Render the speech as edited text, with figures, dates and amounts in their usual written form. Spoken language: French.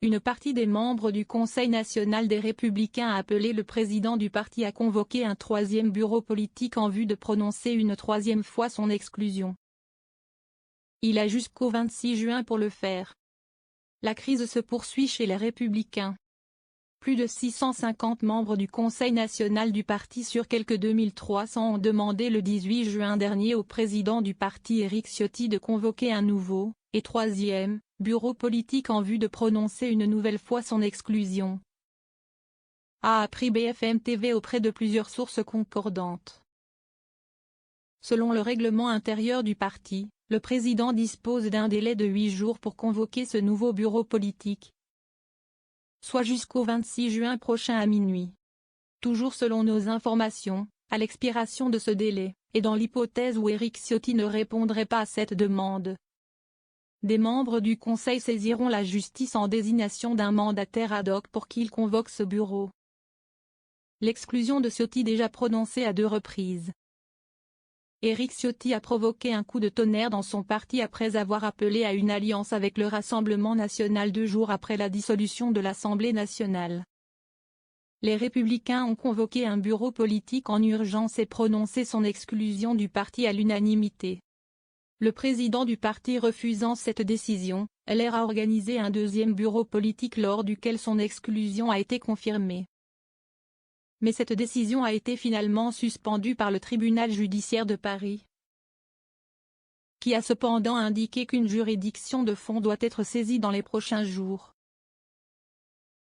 une partie des membres du Conseil national des Républicains a appelé le président du parti à convoquer un troisième bureau politique en vue de prononcer une troisième fois son exclusion. Il a jusqu'au 26 juin pour le faire. La crise se poursuit chez les Républicains. Plus de 650 membres du Conseil national du parti sur quelques 2300 ont demandé le 18 juin dernier au président du parti Éric Ciotti de convoquer un nouveau, et troisième, bureau politique en vue de prononcer une nouvelle fois son exclusion, a appris BFM TV auprès de plusieurs sources concordantes. Selon le règlement intérieur du parti, le président dispose d'un délai de 8 jours pour convoquer ce nouveau bureau politique, soit jusqu'au 26 juin prochain à minuit. Toujours selon nos informations, à l'expiration de ce délai, et dans l'hypothèse où Éric Ciotti ne répondrait pas à cette demande, des membres du Conseil saisiront la justice en désignation d'un mandataire ad hoc pour qu'il convoque ce bureau. L'exclusion de Ciotti déjà prononcée à 2 reprises. Éric Ciotti a provoqué un coup de tonnerre dans son parti après avoir appelé à une alliance avec le Rassemblement national 2 jours après la dissolution de l'Assemblée nationale. Les Républicains ont convoqué un bureau politique en urgence et prononcé son exclusion du parti à l'unanimité. Le président du parti refusant cette décision, LR a organisé un deuxième bureau politique lors duquel son exclusion a été confirmée. Mais cette décision a été finalement suspendue par le tribunal judiciaire de Paris, qui a cependant indiqué qu'une juridiction de fond doit être saisie dans les prochains jours.